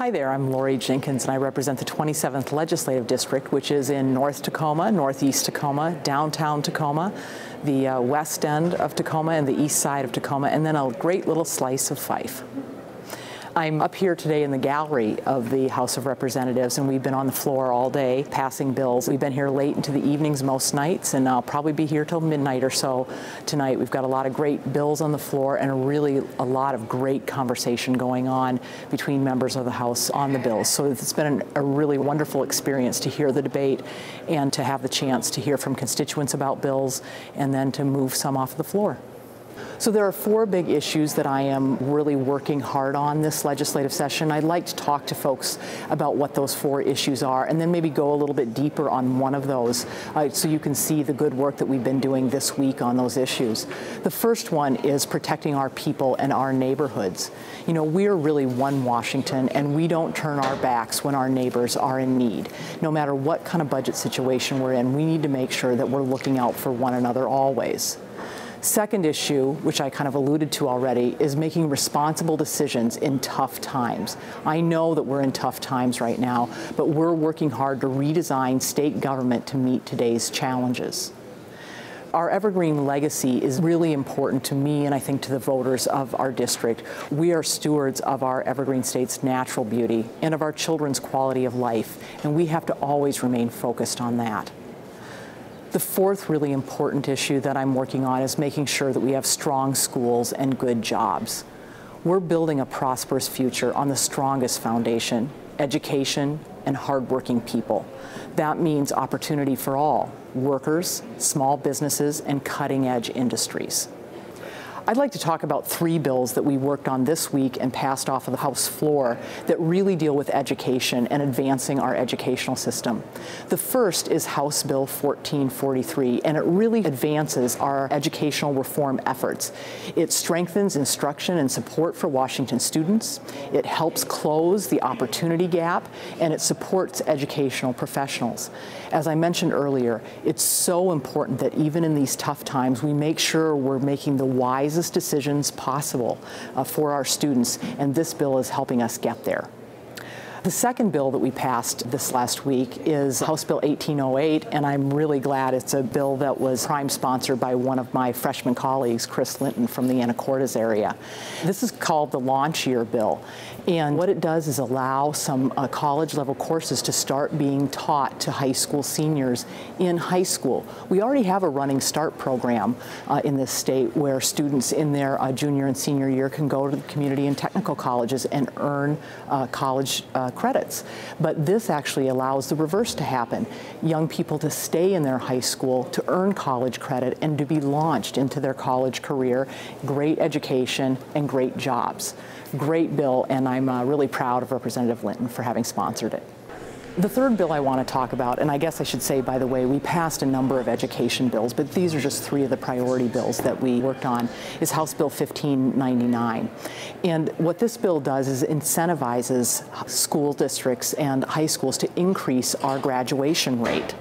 Hi there, I'm Lori Jinkins, and I represent the 27th Legislative District, which is in North Tacoma, Northeast Tacoma, downtown Tacoma, the west end of Tacoma, and the east side of Tacoma, and then a great little slice of Fife. I'm up here today in the gallery of the House of Representatives, and we've been on the floor all day passing bills. We've been here late into the evenings most nights, and I'll probably be here till midnight or so tonight. We've got a lot of great bills on the floor and really a lot of great conversation going on between members of the House on the bills. So it's been a really wonderful experience to hear the debate and to have the chance to hear from constituents about bills and then to move some off the floor. So there are four big issues that I am really working hard on this legislative session. I'd like to talk to folks about what those four issues are and then maybe go a little bit deeper on one of those so you can see the good work that we've been doing this week on those issues. The first one is protecting our people and our neighborhoods. You know, we're really one Washington, and we don't turn our backs when our neighbors are in need. No matter what kind of budget situation we're in, we need to make sure that we're looking out for one another always. Second issue, which I kind of alluded to already, is making responsible decisions in tough times. I know that we're in tough times right now, but we're working hard to redesign state government to meet today's challenges. Our evergreen legacy is really important to me and I think to the voters of our district. We are stewards of our evergreen state's natural beauty and of our children's quality of life, and we have to always remain focused on that. The fourth really important issue that I'm working on is making sure that we have strong schools and good jobs. We're building a prosperous future on the strongest foundation, education and hardworking people. That means opportunity for all, workers, small businesses, and cutting-edge industries. I'd like to talk about three bills that we worked on this week and passed off of the House floor that really deal with education and advancing our educational system. The first is House Bill 1443, and it really advances our educational reform efforts. It strengthens instruction and support for Washington students, it helps close the opportunity gap, and it supports educational professionals. As I mentioned earlier, it's so important that even in these tough times, we make sure we're making the wisest decisions possible for our students, and this bill is helping us get there. The second bill that we passed this last week is House Bill 1808, and I'm really glad it's a bill that was prime sponsored by one of my freshman colleagues, Chris Linton from the Anacortes area. This is called the Launch Year Bill, and what it does is allow some college-level courses to start being taught to high school seniors in high school. We already have a Running Start program in this state where students in their junior and senior year can go to the community and technical colleges and earn college credits. But this actually allows the reverse to happen. Young people to stay in their high school, to earn college credit, and to be launched into their college career, great education, and great jobs. Great bill, and I'm really proud of Representative Linton for having sponsored it. The third bill I want to talk about, and I guess I should say, by the way, we passed a number of education bills, but these are just three of the priority bills that we worked on, is House Bill 1599. And what this bill does is incentivizes school districts and high schools to increase our graduation rate.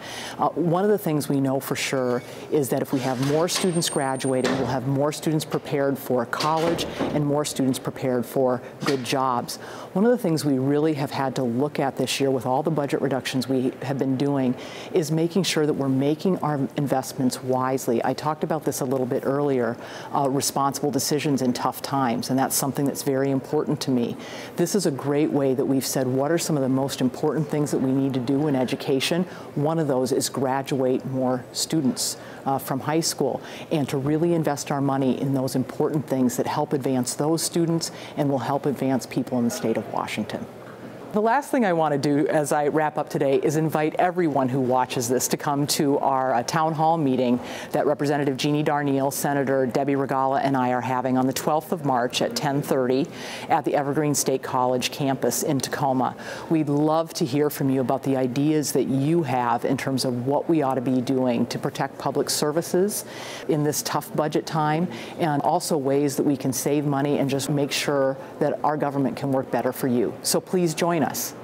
One of the things we know for sure is that if we have more students graduating, we'll have more students prepared for college and more students prepared for good jobs. One of the things we really have had to look at this year with all the budget reductions we have been doing is making sure that we're making our investments wisely. I talked about this a little bit earlier, responsible decisions in tough times, and that's something that's very important to me. This is a great way that we've said what are some of the most important things that we need to do in education. One of those is graduate more students from high school, and to really invest our money in those important things that help advance those students and will help advance people in the state of Washington. The last thing I want to do as I wrap up today is invite everyone who watches this to come to our town hall meeting that Representative Jeannie Darneal, Senator Debbie Regala, and I are having on the 12th of March at 10:30 at the Evergreen State College campus in Tacoma. We'd love to hear from you about the ideas that you have in terms of what we ought to be doing to protect public services in this tough budget time, and also ways that we can save money and just make sure that our government can work better for you. So please join us.